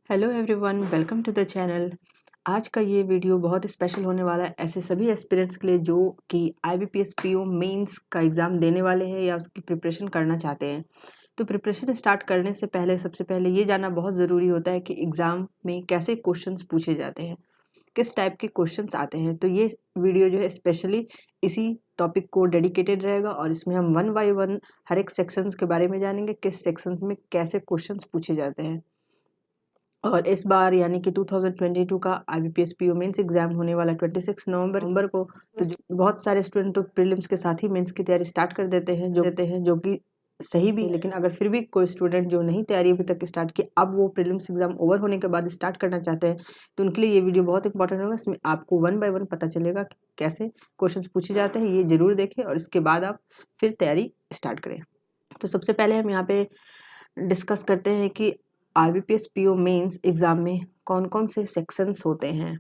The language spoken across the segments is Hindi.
Hello everyone, welcome to the channel. आज का ये वीडियो बहुत स्पेशल होने वाला है ऐसे सभी एस्पिरेंट्स के लिए जो कि IBPS PO मेंस का एग्ज़ाम देने वाले हैं या उसकी प्रिपरेशन करना चाहते हैं। तो प्रिपरेशन स्टार्ट करने से पहले सबसे पहले ये जानना बहुत ज़रूरी होता है कि एग्ज़ाम में कैसे क्वेश्चंस पूछे जाते हैं, किस टाइप के क्वेश्चंस आते हैं। तो ये वीडियो जो है स्पेशली इसी टॉपिक को डेडिकेटेड रहेगा और इसमें हम वन बाय वन हर एक सेक्शंस के बारे में जानेंगे, किस सेक्शंस में कैसे क्वेश्चंस पूछे जाते हैं। और इस बार यानी कि 2022 का IBPS PO मेंस एग्जाम होने वाला 26 नवंबर को। तो बहुत सारे स्टूडेंट तो प्रीलिम्स के साथ ही मेंस की तैयारी स्टार्ट कर देते हैं जो कि सही भी है। लेकिन अगर फिर भी कोई स्टूडेंट जो नहीं तैयारी अभी तक स्टार्ट की, अब वो प्रीलिम्स एग्जाम ओवर होने के बाद स्टार्ट करना चाहते हैं, तो उनके लिए ये वीडियो बहुत इंपॉर्टेंट होगा। इसमें आपको वन बाय वन पता चलेगा कि कैसे क्वेश्चन पूछे जाते हैं। ये जरूर देखें और इसके बाद आप फिर तैयारी स्टार्ट करें। तो सबसे पहले हम यहाँ पे डिस्कस करते हैं कि IBPS PO मेंस एग्ज़ाम में कौन कौन से सेक्शंस होते हैं।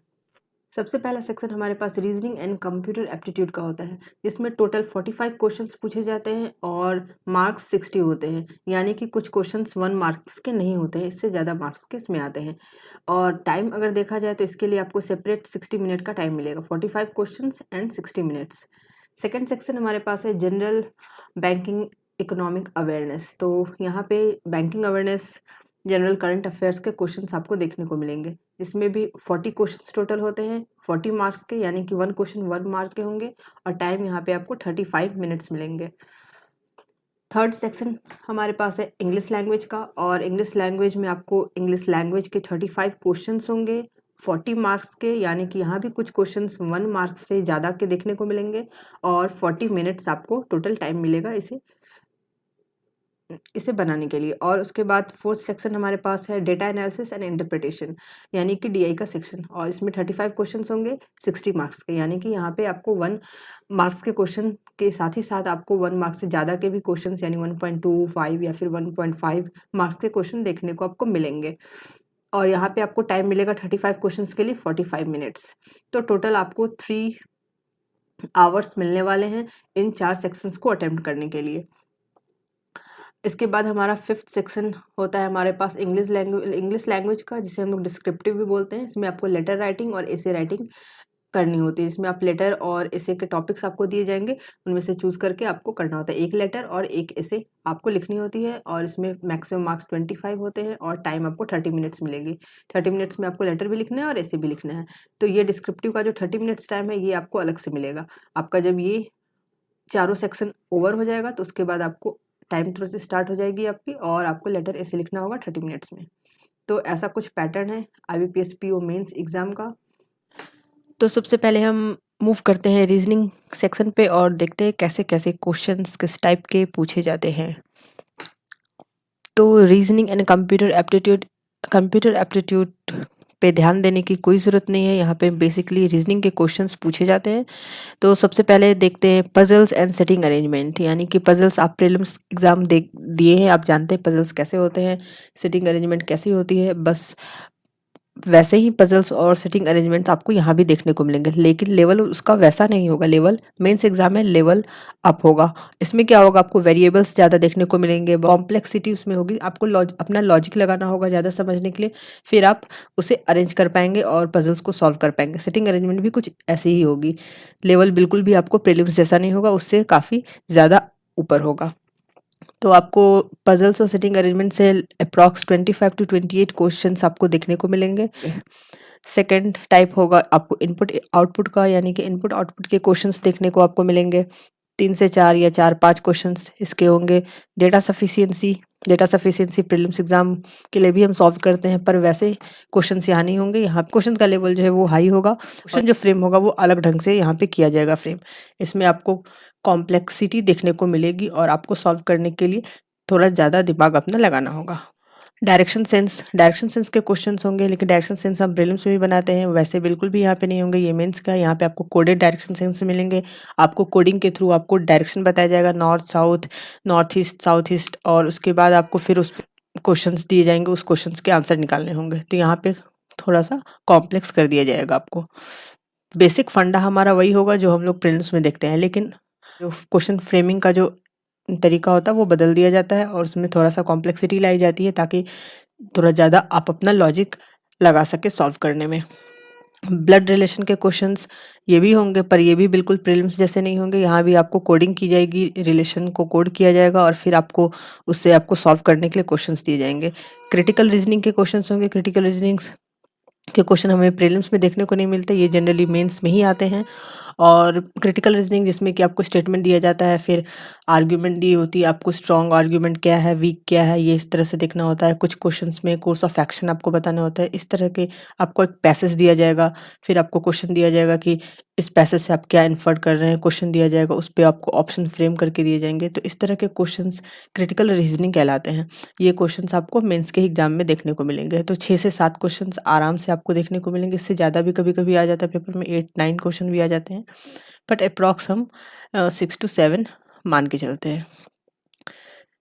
सबसे पहला सेक्शन हमारे पास रीजनिंग एंड कंप्यूटर एप्टीट्यूड का होता है, जिसमें टोटल 45 क्वेश्चंस पूछे जाते हैं और मार्क्स 60 होते हैं। यानी कि कुछ क्वेश्चंस 1 मार्क्स के नहीं होते हैं, इससे ज़्यादा मार्क्स के इसमें आते हैं। और टाइम अगर देखा जाए तो इसके लिए आपको सेपरेट 60 मिनट का टाइम मिलेगा। 45 questions and 60 minutes. Second section हमारे पास है जनरल बैंकिंग इकोनॉमिक अवेयरनेस। तो यहाँ पे banking awareness, general current affairs के क्वेश्चंस आपको देखने को मिलेंगे, जिसमें भी 40 क्वेश्चंस टोटल होते हैं, 40 मार्क्स के, यानी कि 1 क्वेश्चन 1 मार्क के होंगे और टाइम यहाँ पे आपको 35 मिनट्स मिलेंगे। थर्ड सेक्शन हमारे पास है इंग्लिश लैंग्वेज का, और इंग्लिश लैंग्वेज में आपको इंग्लिश लैंग्वेज के 35 क्वेश्चंस होंगे 40 मार्क्स के, यानी कि यहाँ भी कुछ क्वेश्चंस 1 मार्क्स से ज़्यादा के देखने को मिलेंगे और 40 मिनट्स आपको टोटल टाइम मिलेगा इसे बनाने के लिए। और उसके बाद फोर्थ सेक्शन हमारे पास है डेटा एनालिसिस एंड इंटरप्रिटेशन, यानी कि DI का सेक्शन, और इसमें 35 क्वेश्चंस होंगे 60 मार्क्स के, यानी कि यहाँ पे आपको 1 मार्क्स के क्वेश्चन के साथ ही साथ आपको 1 मार्क्स से ज़्यादा के भी क्वेश्चंस यानी 1.25 या फिर 1.5 मार्क्स के क्वेश्चन देखने को आपको मिलेंगे। और यहाँ पे आपको टाइम मिलेगा 35 क्वेश्चंस के लिए 45 मिनट्स। तो टोटल आपको 3 आवर्स मिलने वाले हैं इन 4 सेक्शंस को अटेम्प्ट करने के लिए। इसके बाद हमारा फिफ्थ सेक्शन होता है हमारे पास इंग्लिश लैंग्वेज का, जिसे हम लोग डिस्क्रिप्टिव भी बोलते हैं। इसमें आपको लेटर राइटिंग और एसे राइटिंग करनी होती है। इसमें आप लेटर और एसे के टॉपिक्स आपको दिए जाएंगे, उनमें से चूज करके आपको करना होता है। एक लेटर और एक एसे आपको लिखनी होती है और इसमें मैक्सिमम मार्क्स 25 होते हैं और टाइम आपको 30 मिनट्स मिलेगी। 30 मिनट्स में आपको लेटर भी लिखना है और एसे भी लिखना है। तो ये डिस्क्रिप्टिव का जो 30 मिनट्स टाइम है ये आपको अलग से मिलेगा। आपका जब ये चारों सेक्शन ओवर हो जाएगा तो उसके बाद आपको टाइम तुरंत स्टार्ट हो जाएगी आपकी, और आपको लेटर ऐसे लिखना होगा 30 मिनट्स में। तो ऐसा कुछ पैटर्न है IBPS PO मेंस एग्जाम का। तो सबसे पहले हम मूव करते हैं रीजनिंग सेक्शन पे और देखते हैं कैसे कैसे क्वेश्चंस किस टाइप के पूछे जाते हैं। तो रीजनिंग एंड कंप्यूटर एप्टीट्यूड पे ध्यान देने की कोई ज़रूरत नहीं है। यहाँ पे बेसिकली रीजनिंग के क्वेश्चंस पूछे जाते हैं। तो सबसे पहले देखते हैं पजल्स एंड सिटिंग अरेंजमेंट, यानी कि पजल्स आप प्रीलिम्स एग्जाम दिए हैं, आप जानते हैं पजल्स कैसे होते हैं, सिटिंग अरेंजमेंट कैसी होती है। बस वैसे ही पजल्स और सिटिंग अरेंजमेंट्स आपको यहाँ भी देखने को मिलेंगे, लेकिन लेवल उसका वैसा नहीं होगा। लेवल मेंस एग्जाम में लेवल अप होगा। इसमें क्या होगा, आपको वेरिएबल्स ज़्यादा देखने को मिलेंगे, कॉम्प्लेक्सिटी उसमें होगी, आपको अपना लॉजिक लगाना होगा ज़्यादा समझने के लिए, फिर आप उसे अरेंज कर पाएंगे और पजल्स को सॉल्व कर पाएंगे। सिटिंग अरेंजमेंट भी कुछ ऐसी ही होगी। लेवल बिल्कुल भी आपको प्रीलिम्स जैसा नहीं होगा, उससे काफ़ी ज़्यादा ऊपर होगा। तो आपको पजल्स और सिटिंग अरेंजमेंट से अप्रॉक्स 25 to 28 क्वेश्चंस आपको देखने को मिलेंगे। सेकंड टाइप होगा आपको इनपुट आउटपुट का, यानी कि इनपुट आउटपुट के क्वेश्चंस देखने को आपको मिलेंगे। 3 से 4 या 4-5 क्वेश्चंस इसके होंगे। डेटा सफिशिएंसी प्रीलिम्स एग्जाम के लिए भी हम सॉल्व करते हैं, पर वैसे क्वेश्चंस यहाँ नहीं होंगे। यहाँ क्वेश्चन का लेवल जो है वो हाई होगा, क्वेश्चन जो फ्रेम होगा वो अलग ढंग से यहाँ पे किया जाएगा फ्रेम। इसमें आपको कॉम्प्लेक्सिटी देखने को मिलेगी और आपको सॉल्व करने के लिए थोड़ा ज़्यादा दिमाग अपना लगाना होगा। डायरेक्शन सेंस के क्वेश्चंस होंगे, लेकिन डायरेक्शन सेंस हम प्रीलिम्स में भी बनाते हैं, वैसे बिल्कुल भी यहाँ पे नहीं होंगे। ये मेंस का, यहाँ पे आपको कोडेड डायरेक्शन सेंस मिलेंगे। आपको कोडिंग के थ्रू आपको डायरेक्शन बताया जाएगा, north south, north east, south east, और उसके बाद आपको फिर उस क्वेश्चंस दिए जाएंगे, उस क्वेश्चंस के आंसर निकालने होंगे। तो यहाँ पे थोड़ा सा कॉम्प्लेक्स कर दिया जाएगा आपको। बेसिक फंडा हमारा वही होगा जो हम लोग प्रीलिम्स में देखते हैं, लेकिन जो क्वेश्चन फ्रेमिंग का जो तरीका होता है वो बदल दिया जाता है और उसमें थोड़ा सा कॉम्प्लेक्सिटी लाई जाती है, ताकि थोड़ा ज़्यादा आप अपना लॉजिक लगा सके सॉल्व करने में। ब्लड रिलेशन के क्वेश्चंस ये भी होंगे, पर ये भी बिल्कुल प्रीलिम्स जैसे नहीं होंगे। यहाँ भी आपको कोडिंग की जाएगी, रिलेशन को कोड किया जाएगा और फिर आपको उससे आपको सॉल्व करने के लिए क्वेश्चंस दिए जाएंगे। क्रिटिकल रीजनिंग के क्वेश्चंस होंगे। क्रिटिकल रीजनिंग्स के क्वेश्चन हमें प्रीलिम्स में देखने को नहीं मिलते, ये जनरली मेंस में ही आते हैं। और क्रिटिकल रीजनिंग जिसमें कि आपको स्टेटमेंट दिया जाता है, फिर आर्ग्यूमेंट दी होती है, आपको स्ट्रॉन्ग आर्ग्यूमेंट क्या है, वीक क्या है, ये इस तरह से देखना होता है। कुछ क्वेश्चंस में कोर्स ऑफ एक्शन आपको बताना होता है। इस तरह के आपको एक पैसेज दिया जाएगा, फिर आपको क्वेश्चन दिया जाएगा कि इस पैसेज से आप क्या इन्फर कर रहे हैं, क्वेश्चन दिया जाएगा, उस पे आपको ऑप्शन फ्रेम करके दिए जाएंगे। तो इस तरह के क्वेश्चंस क्रिटिकल रीजनिंग कहलाते हैं। ये क्वेश्चंस आपको मेंस के एग्जाम में देखने को मिलेंगे। तो 6 से 7 क्वेश्चंस आराम से आपको देखने को मिलेंगे। इससे ज़्यादा भी कभी-कभी आ जाता है पेपर में, 8-9 क्वेश्चन भी आ जाते हैं। बट अप्रॉक्स हम 6 टू 7 मान के चलते हैं।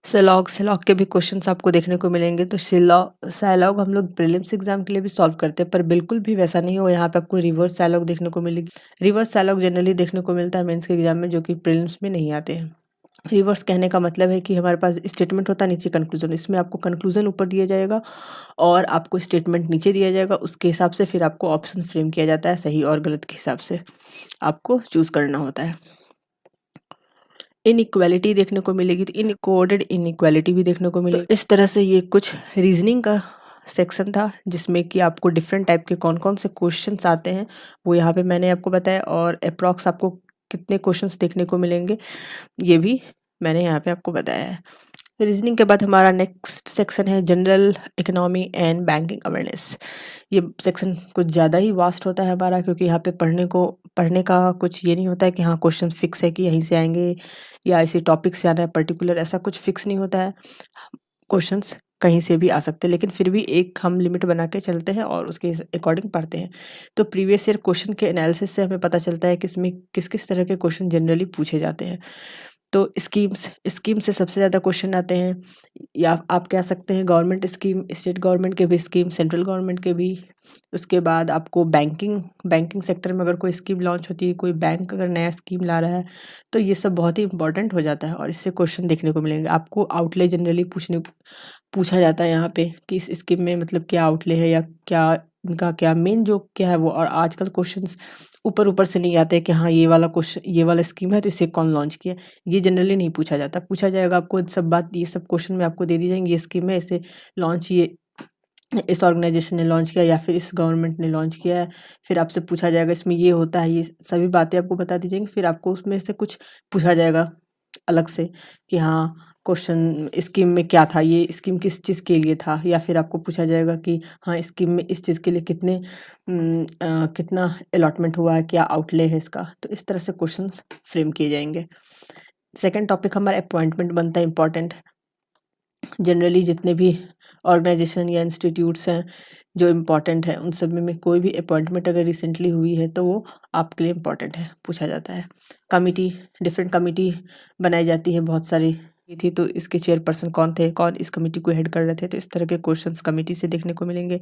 सिलॉग के भी क्वेश्चंस आपको देखने को मिलेंगे। तो साइलॉग हम लोग प्रीलिम्स एग्जाम के लिए भी सॉल्व करते हैं, पर बिल्कुल भी वैसा नहीं होगा। यहाँ पे आपको रिवर्स साइलॉग देखने को मिलेगी। रिवर्स साइलॉग जनरली देखने को मिलता है मेंस के एग्जाम में, जो कि प्रीलिम्स में नहीं आते हैं। रिवर्स कहने का मतलब है कि हमारे पास स्टेटमेंट होता है, नीचे कंक्लूजन। इसमें आपको कंक्लूजन ऊपर दिया जाएगा और आपको स्टेटमेंट नीचे दिया जाएगा। उसके हिसाब से फिर आपको ऑप्शन फ्रेम किया जाता है, सही और गलत के हिसाब से आपको चूज करना होता है। इनइक्वालिटी देखने को मिलेगी, तो कोडेड इनइक्वालिटी भी देखने को मिलेगी। इस तरह से ये कुछ रीजनिंग का सेक्शन था, जिसमें कि आपको डिफरेंट टाइप के कौन कौन से क्वेश्चंस आते हैं वो यहाँ पे मैंने आपको बताया, और अप्रॉक्स आपको कितने क्वेश्चंस देखने को मिलेंगे ये भी मैंने यहाँ पे आपको बताया है। रीजनिंग के बाद हमारा नेक्स्ट सेक्शन है general economy and banking awareness. ये सेक्शन कुछ ज़्यादा ही वास्ट होता है हमारा, क्योंकि यहाँ पे पढ़ने का कुछ ये नहीं होता है कि हाँ क्वेश्चन फिक्स है कि यहीं से आएंगे या इसी टॉपिक से आना है पर्टिकुलर, ऐसा कुछ फिक्स नहीं होता है। क्वेश्चंस कहीं से भी आ सकते हैं, लेकिन फिर भी एक हम लिमिट बना के चलते हैं और उसके अकॉर्डिंग पढ़ते हैं। तो प्रीवियस ईयर क्वेश्चन के एनालिसिस से हमें पता चलता है कि इसमें किस किस तरह के क्वेश्चन जनरली पूछे जाते हैं। तो स्कीम से सबसे ज़्यादा क्वेश्चन आते हैं, या आप कह सकते हैं गवर्नमेंट स्कीम, स्टेट गवर्नमेंट के भी स्कीम, सेंट्रल गवर्नमेंट के भी। उसके बाद आपको बैंकिंग सेक्टर में अगर कोई स्कीम लॉन्च होती है, कोई बैंक अगर नया स्कीम ला रहा है, तो ये सब बहुत ही इंपॉर्टेंट हो जाता है और इससे क्वेश्चन देखने को मिलेंगे। आपको आउटले जनरली पूछा जाता है यहाँ पे कि इस स्कीम में मतलब क्या आउटले है, या क्या इनका क्या मेन जो क्या है वो। और आजकल क्वेश्चंस ऊपर से नहीं आते कि हाँ ये वाला स्कीम है तो इसे कौन लॉन्च किया, ये जनरली नहीं पूछा जाता। पूछा जाएगा आपको सब बात, ये सब क्वेश्चन में आपको दे दी जाएंगी, ये स्कीम है, इसे लॉन्च ये इस ऑर्गेनाइजेशन ने लॉन्च किया या फिर इस गवर्नमेंट ने लॉन्च किया है। फिर आपसे पूछा जाएगा इसमें ये होता है, ये सभी बातें आपको बता दी जाएंगी। फिर आपको उसमें से कुछ पूछा जाएगा अलग से कि हाँ क्वेश्चन स्कीम में क्या था, ये स्कीम किस चीज़ के लिए था, या फिर आपको पूछा जाएगा कि हाँ स्कीम में इस चीज़ के लिए कितना अलॉटमेंट हुआ है, क्या आउटले है इसका। तो इस तरह से क्वेश्चंस फ्रेम किए जाएंगे। सेकंड टॉपिक हमारा अपॉइंटमेंट बनता है इम्पॉर्टेंट। जनरली जितने भी ऑर्गेनाइजेशन या इंस्टीट्यूट्स हैं जो इम्पोर्टेंट है, उन सब में कोई भी अपॉइंटमेंट अगर रिसेंटली हुई है तो वो आपके लिए इम्पोर्टेंट है, पूछा जाता है। कमिटी, डिफरेंट कमिटी बनाई जाती है बहुत सारी थी, तो इसके चेयरपर्सन कौन थे, कौन इस कमेटी को हेड कर रहे थे, तो इस तरह के क्वेश्चंस कमेटी से देखने को मिलेंगे।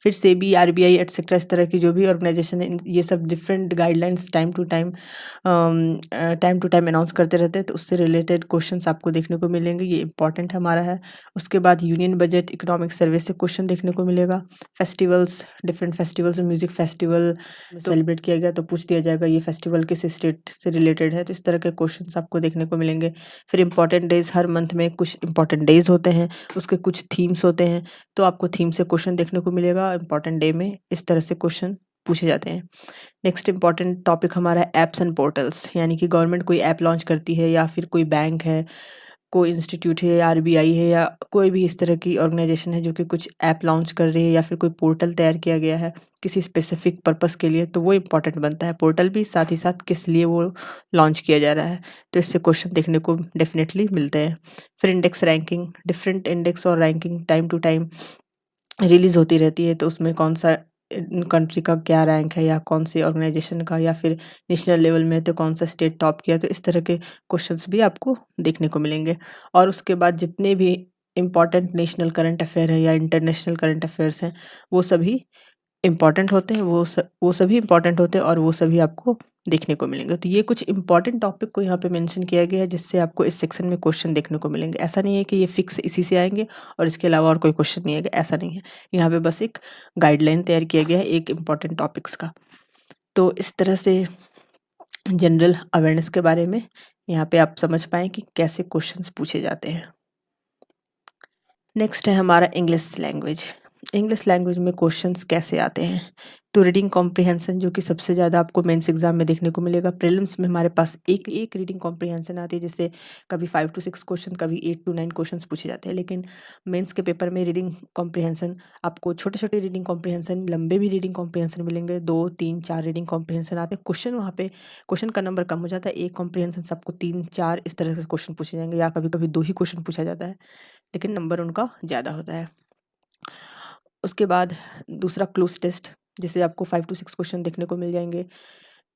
फिर सेबी, आरबीआई एटसेट्रा, इस तरह की जो भी ऑर्गेनाइजेशन है, ये सब different guidelines time to time announce करते रहते हैं, तो उससे रिलेटेड क्वेश्चंस आपको देखने को मिलेंगे, ये इंपॉर्टेंट हमारा है। उसके बाद यूनियन बजट, इकोनॉमिक सर्वे से क्वेश्चन देखने को मिलेगा। Festivals, different festivals, music festival celebrate किया गया तो पूछ दिया जाएगा ये फेस्टिवल किस स्टेट से रिलेटेड है, तो इस तरह के क्वेश्चंस आपको देखने को मिलेंगे। फिर इंपॉर्टेंट डेज, हर मंथ में कुछ इंपॉर्टेंट डेज होते हैं, उसके कुछ थीम्स होते हैं, तो आपको थीम से क्वेश्चन देखने को मिलेगा इंपॉर्टेंट डे में। इस तरह से क्वेश्चन पूछे जाते हैं। नेक्स्ट इंपॉर्टेंट टॉपिक हमारा है एप्स एंड पोर्टल्स, यानी कि गवर्नमेंट कोई ऐप लॉन्च करती है, या फिर कोई बैंक है, कोई इंस्टीट्यूट है, या आरबीआई है, या कोई भी इस तरह की ऑर्गेनाइजेशन है जो कि कुछ ऐप लॉन्च कर रही है, या फिर कोई पोर्टल तैयार किया गया है किसी स्पेसिफिक पर्पस के लिए, तो वो इम्पॉर्टेंट बनता है। पोर्टल भी, साथ ही साथ किस लिए वो लॉन्च किया जा रहा है, तो इससे क्वेश्चन देखने को डेफिनेटली मिलते हैं। फिर इंडेक्स रैंकिंग, डिफरेंट इंडेक्स और ranking time to time release होती रहती है, तो उसमें कौन सा कंट्री का क्या रैंक है, या कौन सी ऑर्गेनाइजेशन का, या फिर नेशनल लेवल में तो कौन सा स्टेट टॉप किया, तो इस तरह के क्वेश्चंस भी आपको देखने को मिलेंगे। और उसके बाद जितने भी इम्पॉर्टेंट नेशनल करंट अफेयर है या इंटरनेशनल करंट अफेयर्स हैं, वो सभी इम्पॉर्टेंट होते हैं, वो सभी इम्पॉर्टेंट होते हैं और वो सभी आपको देखने को मिलेंगे। तो ये कुछ इंपॉर्टेंट टॉपिक को यहाँ पे मेंशन किया गया है जिससे आपको इस सेक्शन में क्वेश्चन देखने को मिलेंगे। ऐसा नहीं है कि ये फिक्स इसी से आएंगे और इसके अलावा और कोई क्वेश्चन नहीं आएगा, ऐसा नहीं है। यहाँ पे बस एक गाइडलाइन तैयार किया गया है एक इम्पॉर्टेंट टॉपिक्स का। तो इस तरह से जनरल अवेयरनेस के बारे में यहाँ पे आप समझ पाएँ कि कैसे क्वेश्चंस पूछे जाते हैं। नेक्स्ट है हमारा इंग्लिश लैंग्वेज। इंग्लिश लैंग्वेज में क्वेश्चंस कैसे आते हैं? तो रीडिंग कॉम्प्रिहेंशन जो कि सबसे ज़्यादा आपको मेंस एग्जाम में देखने को मिलेगा। प्रीलिम्स में हमारे पास एक रीडिंग कॉम्प्रिहेंशन आती है जिससे कभी 5 to 6 क्वेश्चन, कभी 8 to 9 क्वेश्चंस पूछे जाते हैं। लेकिन मेंस के पेपर में रीडिंग कॉम्प्रिहेंशन आपको छोटे-छोटे रीडिंग कॉम्प्रिहेंशन, लंबे भी रीडिंग कॉम्प्रिहेंशन मिलेंगे। 2, 3, 4 रीडिंग कॉम्प्रिहेंशन आते हैं। क्वेश्चन वहाँ पे क्वेश्चन का नंबर कम हो जाता है। एक कॉम्प्रिहेंशन से आपको 3, 4 इस तरह से क्वेश्चन पूछे जाएँगे या कभी-कभी 2 ही क्वेश्चन पूछा जाता है, लेकिन नंबर उनका ज़्यादा होता है। उसके बाद दूसरा क्लोज टेस्ट जिसे आपको 5 to 6 क्वेश्चन देखने को मिल जाएंगे।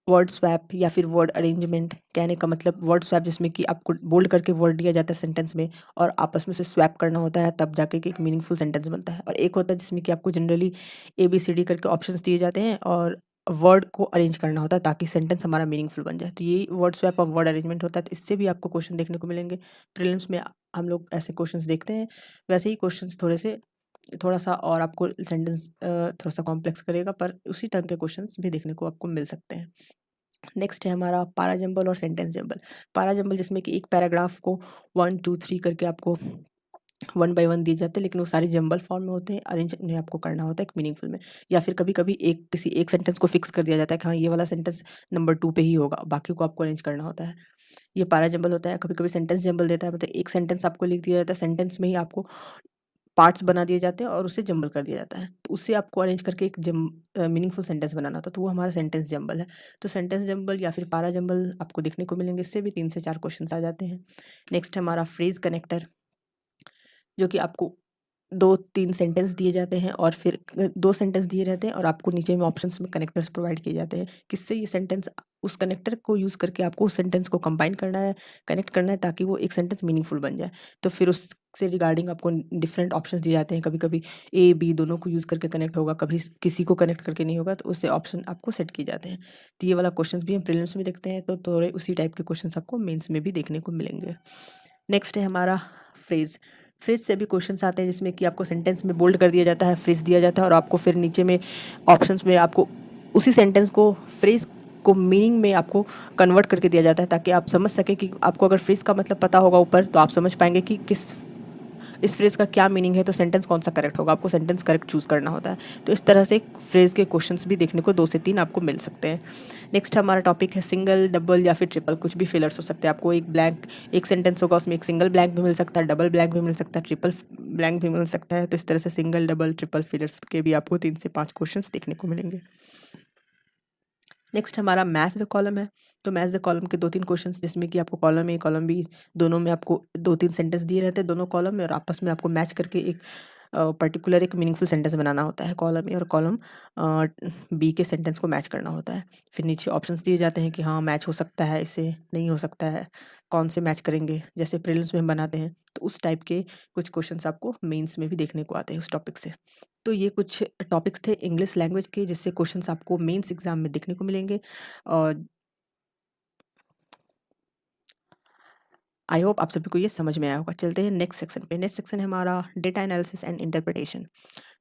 वर्ड स्वैप या फिर वर्ड अरेंजमेंट, कहने का मतलब वर्ड स्वैप जिसमें कि आपको बोल्ड करके वर्ड दिया जाता है सेंटेंस में और आपस में से स्वैप करना होता है, तब जाके कि एक मीनिंगफुल सेंटेंस बनता है। और एक होता है जिसमें कि आपको जनरली ABCD करके ऑप्शंस दिए जाते हैं और वर्ड को अरेंज करना होता है ताकि सेंटेंस हमारा मीनिंगफुल बन जाए। तो ये वर्ड स्वैप और वर्ड अरेंजमेंट होता है, तो इससे भी आपको क्वेश्चन देखने को मिलेंगे। प्रीलिम्स में हम लोग ऐसे क्वेश्चंस देखते हैं। वैसे ही क्वेश्चंस थोड़ा सा और आपको सेंटेंस थोड़ा सा कॉम्प्लेक्स करेगा, पर उसी ढंग के क्वेश्चंस भी देखने को आपको मिल सकते हैं। नेक्स्ट है हमारा पारा जंबल और सेंटेंस जंबल। पारा जंबल जिसमें कि एक पैराग्राफ को 1, 2, 3 करके आपको 1 बाय 1 दिए जाते हैं, लेकिन वो सारे जंबल फॉर्म में होते हैं। अरेंज उन्हें आपको करना होता है एक मीनिंगफुल में, या फिर कभी-कभी किसी एक सेंटेंस को फिक्स कर दिया जाता है कि हाँ, ये वाला सेंटेंस नंबर 2 पे ही होगा, बाकी को आपको अरेंज करना होता है। ये पारा जंबल होता है। कभी-कभी सेंटेंस जंबल देता है, मतलब एक सेंटेंस आपको लिख दिया जाता है, सेंटेंस में ही आपको पार्ट्स बना दिए जाते हैं और उसे जंबल कर दिया जाता है। तो उससे आपको अरेंज करके एक मीनिंगफुल सेंटेंस बनाना होता है, तो वो हमारा सेंटेंस जंबल है। तो सेंटेंस जंबल या फिर पारा जंबल आपको देखने को मिलेंगे, इससे भी 3 से 4 क्वेश्चंस आ जाते हैं। नेक्स्ट है हमारा फ्रेज कनेक्टर, जो कि आपको 2-3 सेंटेंस दिए जाते हैं और फिर 2 सेंटेंस दिए रहते हैं और आपको नीचे में ऑप्शंस में कनेक्टर्स प्रोवाइड किए जाते हैं। किससे ये सेंटेंस उस कनेक्टर को यूज़ करके आपको उस सेंटेंस को कंबाइन करना है, कनेक्ट करना है ताकि वो एक सेंटेंस मीनिंगफुल बन जाए। तो फिर उससे रिगार्डिंग आपको डिफरेंट ऑप्शंस दिए जाते हैं। कभी-कभी ए, बी दोनों को यूज़ करके कनेक्ट होगा, कभी किसी को कनेक्ट करके नहीं होगा, तो उससे ऑप्शन आपको सेट किए जाते हैं। तो ये वाला क्वेश्चंस भी हम प्रीलिम्स में देखते हैं, तो थोड़े उसी टाइप के क्वेश्चंस आपको मेंस में भी देखने को मिलेंगे। नेक्स्ट है हमारा फ्रेज़। फ्रेज़ से भी क्वेश्चंस आते हैं जिसमें कि आपको सेंटेंस में बोल्ड कर दिया जाता है, फ्रेज़ दिया जाता है और आपको फिर नीचे में ऑप्शंस में आपको उसी सेंटेंस को फ्रेज़ को मीनिंग में आपको कन्वर्ट करके दिया जाता है ताकि आप समझ सकें कि आपको अगर फ्रेज़ का मतलब पता होगा ऊपर, तो आप समझ पाएँगे कि इस फ्रेज़ का क्या मीनिंग है, तो सेंटेंस कौन सा करेक्ट होगा, आपको सेंटेंस करेक्ट चूज़ करना होता है। तो इस तरह से फ्रेज़ के क्वेश्चंस भी देखने को 2 से 3 आपको मिल सकते हैं। नेक्स्ट हमारा टॉपिक है सिंगल, डबल या फिर ट्रिपल, कुछ भी फिलर्स हो सकते हैं। आपको एक सेंटेंस होगा, उसमें एक सिंगल ब्लैंक भी मिल सकता है, डबल ब्लैंक भी मिल सकता है, ट्रिपल ब्लैंक भी मिल सकता है। तो इस तरह से सिंगल, डबल, ट्रिपल फिलर्स के भी आपको 3 से 5 क्वेश्चंस देखने को मिलेंगे। नेक्स्ट हमारा मैच द कॉलम है। तो मैच द कॉलम के 2-3 क्वेश्चंस जिसमें कि आपको कॉलम ए, कॉलम बी दोनों में आपको 2-3 सेंटेंस दिए रहते हैं दोनों कॉलम में और आपस में आपको मैच करके एक पर्टिकुलर एक मीनिंगफुल सेंटेंस बनाना होता है। कॉलम ए और कॉलम बी के सेंटेंस को मैच करना होता है। फिर नीचे ऑप्शंस दिए जाते हैं कि हाँ, मैच हो सकता है, इससे नहीं हो सकता है, कौन से मैच करेंगे, जैसे प्रीलिम्स में हम बनाते हैं। तो उस टाइप के कुछ क्वेश्चंस आपको मेंस में भी देखने को आते हैं उस टॉपिक से। तो ये कुछ टॉपिक्स थे इंग्लिश लैंग्वेज के जिससे क्वेश्चंस आपको मेंस एग्जाम में देखने को मिलेंगे। और आई होप आप सभी को ये समझ में आया होगा। चलते हैं नेक्स्ट सेक्शन पे। नेक्स्ट सेक्शन है हमारा डेटा एनालिसिस एंड इंटरप्रिटेशन,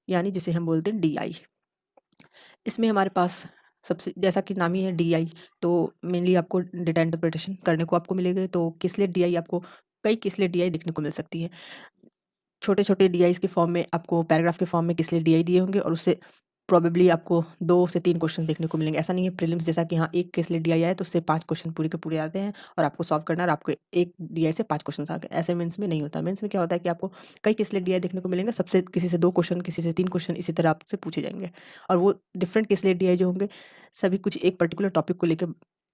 यानी जिसे हम बोलते हैं DI। इसमें हमारे पास सबसे जैसा कि नाम ही है DI, तो मेनली आपको डेटा इंटरप्रिटेशन करने को आपको मिलेगा। तो किसलिए DI आपको किसलिए DI देखने को मिल सकती है। छोटे-छोटे DIs के फॉर्म में आपको पैराग्राफ के फॉर्म में किसलिए DI दिए होंगे और उससे प्रोबेबली आपको 2 से 3 क्वेश्चन देखने को मिलेंगे। ऐसा नहीं है प्रीलिम्स जैसा कि हाँ, एक किसलिए DI आया तो उससे 5 क्वेश्चन पूरे के पूरे आते हैं और आपको सॉल्व करना है और आपको एक DI से 5 क्वेश्चन आ गए। ऐसे मेंस में नहीं होता। मेंस में क्या होता है कि आपको कई किसलिए DI देखने को मिलेंगे। सबसे किसी से 2 क्वेश्चन, किसी से 3 क्वेश्चन इसी तरह आपसे पूछे जाएँगे और वो डिफरेंट किसलिए DI जो होंगे, सभी कुछ एक पर्टिकुलर टॉपिक को लेके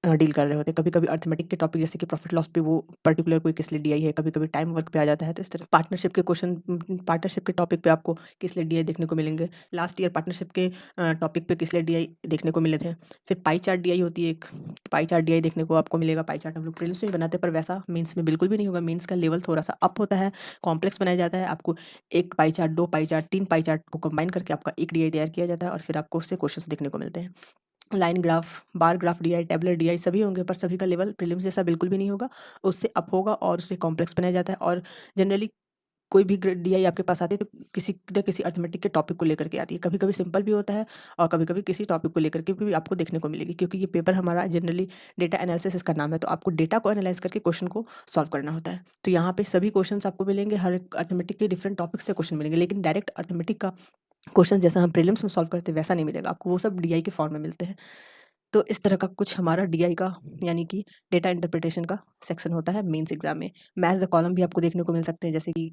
डील कर रहे होते हैं। कभी-कभी अरिथमेटिक के टॉपिक जैसे कि प्रॉफिट लॉस पे वो पर्टिकुलर कोई किसलिए DI है, कभी-कभी टाइम वर्क पे आ जाता है। तो इस तरह पार्टनरशिप के क्वेश्चन पार्टनरशिप के टॉपिक पे आपको किसलिए DI देखने को मिलेंगे। लास्ट ईयर पार्टनरशिप के टॉपिक पे किसलिए DI देखने को मिले थे। फिर पाई चार्ट DI होती है एक, पाई चार्ट DI देखने को आपको मिलेगा। पाई चार्ट हम लोग प्रीलिम्स में बनाते हैं पर वैसा मेंस में बिल्कुल भी नहीं होगा। मेंस का लेवल थोड़ा-सा अप होता है, कॉम्प्लेक्स बनाया जाता है। आपको 1 pie chart, 2 pie chart, 3 pie chart को कंबाइन करके आपका एक DI तैयार किया जाता है और फिर आपको उससे क्वेश्चंस देखने को मिलते हैं। Line graph, bar graph DI, tabular DI सभी होंगे, पर सभी का लेवल प्रीलिम्स जैसा बिल्कुल भी नहीं होगा, उससे अप होगा और उससे कॉम्प्लेक्स बनाया जाता है। और जनरली कोई भी डीआई आपके पास आती है तो किसी न किसी अर्थमेटिक के टॉपिक को लेकर के आती है। कभी कभी सिंपल भी होता है और कभी कभी किसी टॉपिक को लेकर के भी आपको देखने को मिलेगी, क्योंकि ये पेपर हमारा जनरली डेटा एनालिसिस इसका नाम है, तो आपको डेटा को एनालाइज करके क्वेश्चन को सॉल्व करना होता है। तो यहाँ पे सभी क्वेश्चन आपको मिलेंगे, हर एक अर्थमेटिक के डिफरेंट टॉपिक से क्वेश्चन मिलेंगे, लेकिन डायरेक्ट अर्थमेटिक का क्वेश्चन जैसा हम प्रीलिम्स में सॉल्व करते हैं वैसा नहीं मिलेगा आपको, वो सब डीआई के फॉर्म में मिलते हैं। तो इस तरह का कुछ हमारा डीआई का यानी कि डेटा इंटरप्रिटेशन का सेक्शन होता है मेंस एग्जाम में। मैच द कॉलम भी आपको देखने को मिल सकते हैं, जैसे कि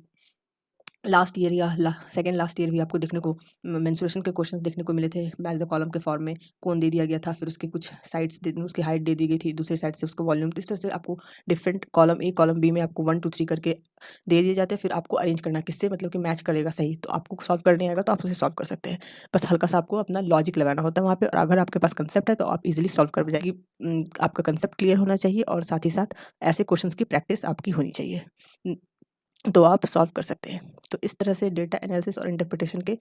लास्ट ईयर या सेकेंड लास्ट ईयर भी आपको देखने को मेंस्ट्रुएशन के क्वेश्चंस देखने को मिले थे मैच द कॉलम के फॉर्म में। कौन दे दिया गया था, फिर उसके कुछ साइड्स दे, उसकी हाइट दे दी गई थी, दूसरी साइड से उसका वॉल्यूम। तो इस तरह से आपको different column A column B में आपको 1 2 3 करके दे दिए जाते हैं, फिर आपको अरेंज करना किससे मतलब कि मैच करेगा सही। तो आपको सॉल्व करने आएगा तो आप उसे सॉल्व कर सकते हैं, बस हल्का सा आपको अपना लॉजिक लगाना होता है वहाँ पे। और अगर आपके पास कंसेप्ट है तो आप इजीली सॉल्व कर जाएगी। आपका कंसेप्ट क्लियर होना चाहिए और साथ ही साथ ऐसे क्वेश्चंस की प्रैक्टिस आपकी होनी चाहिए, तो आप सॉल्व कर सकते हैं। तो इस तरह से डेटा एनालिसिस और इंटरप्रिटेशन के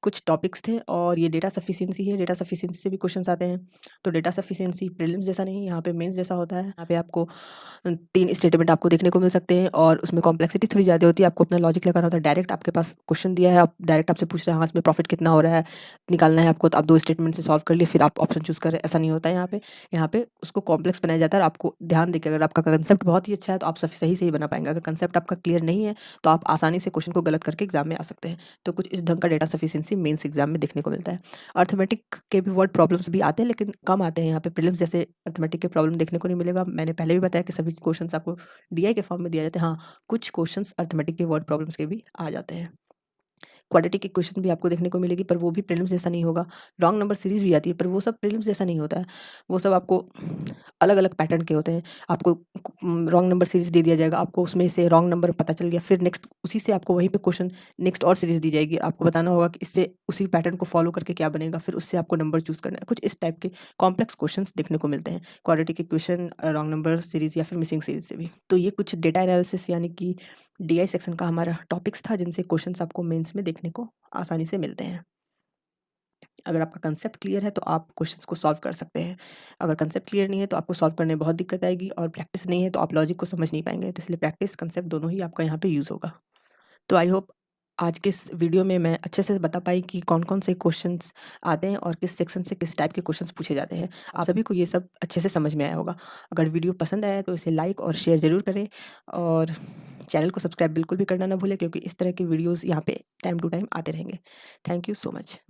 कुछ टॉपिक्स थे। और ये डेटा सफिशिएंसी है, डेटा सफिशिएंसी से भी क्वेश्चंस आते हैं। तो डेटा सफिशिएंसी प्रीलिम्स जैसा नहीं, यहाँ पे मेंस जैसा होता है। यहाँ पे आपको 3 स्टेटमेंट आपको देखने को मिल सकते हैं और उसमें कॉम्प्लेक्सिटी थोड़ी ज़्यादा होती है, आपको अपना लॉजिक लगाना होता है। डायरेक्ट आपके पास क्वेश्चन दिया है, आप डायरेक्ट आपसे पूछ रहे हैं हाँ इसमें प्रॉफिट कितना हो रहा है, निकालना है आपको, तो आप 2 स्टेटमेंट से सॉल्व कर लिए, फिर आप ऑप्शन चूज़ कर रहे हैं, ऐसा नहीं होता है यहाँ पे। यहाँ पे उसको कॉम्प्लेक्स बनाया जाता है और आपको ध्यान देके, अगर आपका कंसेप्ट बहुत ही अच्छा है तो आप सही से ही बना पाएंगे। अगर कंसेप्ट आपका क्लियर नहीं है तो आप आसानी से क्वेश्चन को गलत करके एग्जाम में आ सकते हैं। तो कुछ इस ढंग का डेटा सफिशिएंसी मेंस एग्जाम में देखने को मिलता है। अर्थमेटिक के भी वर्ड प्रॉब्लम्स भी आते हैं, लेकिन कम आते हैं यहाँ पे। प्रीलिम्स जैसे अर्थमेटिक के प्रॉब्लम देखने को नहीं मिलेगा। मैंने पहले भी बताया कि सभी क्वेश्चंस आपको डीआई के फॉर्म में दिया जाता है। हाँ, कुछ क्वेश्चंस अर्थमेटिक के वर्ड प्रॉब्लम्स के भी आ जाते हैं। क्वाड्रेटिक इक्वेशन भी आपको देखने को मिलेगी, पर वो भी प्रीलिम्स जैसा नहीं होगा। रॉन्ग नंबर सीरीज भी आती है, पर वो सब प्रीलिम्स जैसा नहीं होता है। वो सब आपको अलग अलग पैटर्न के होते हैं। आपको रॉन्ग नंबर सीरीज दे दिया जाएगा, आपको उसमें से रॉन्ग नंबर पता चल गया, फिर नेक्स्ट उसी से आपको वहीं पे क्वेश्चन नेक्स्ट और सीरीज दी जाएगी। आपको बताना होगा कि इससे उसी पैटर्न को फॉलो करके क्या बनेगा, फिर उससे आपको नंबर चूज करना है। कुछ इस टाइप के कॉम्प्लेक्स क्वेश्चन देखने को मिलते हैं quadratic equation, wrong number series या फिर मिसिंग सीरीज से भी। तो ये कुछ डेटा एनालिसिस यानी कि डीआई सेक्शन का हमारा टॉपिक्स था, जिनसे क्वेश्चंस आपको मेंस में देखने को आसानी से मिलते हैं। अगर आपका कंसेप्ट क्लियर है तो आप क्वेश्चंस को सॉल्व कर सकते हैं। अगर कंसेप्ट क्लियर नहीं है तो आपको सॉल्व करने में बहुत दिक्कत आएगी, और प्रैक्टिस नहीं है तो आप लॉजिक को समझ नहीं पाएंगे। तो इसलिए प्रैक्टिस कंसेप्ट दोनों ही आपका यहाँ पे यूज़ होगा। तो आई होप आज के इस वीडियो में मैं अच्छे से बता पाई कि कौन कौन से क्वेश्चंस आते हैं और किस सेक्शन से किस टाइप के क्वेश्चंस पूछे जाते हैं। आप सभी को ये सब अच्छे से समझ में आया होगा। अगर वीडियो पसंद आया तो इसे लाइक और शेयर ज़रूर करें, और चैनल को सब्सक्राइब बिल्कुल भी करना ना भूलें, क्योंकि इस तरह की वीडियोज़ यहाँ पे टाइम टू टाइम आते रहेंगे। Thank you so much.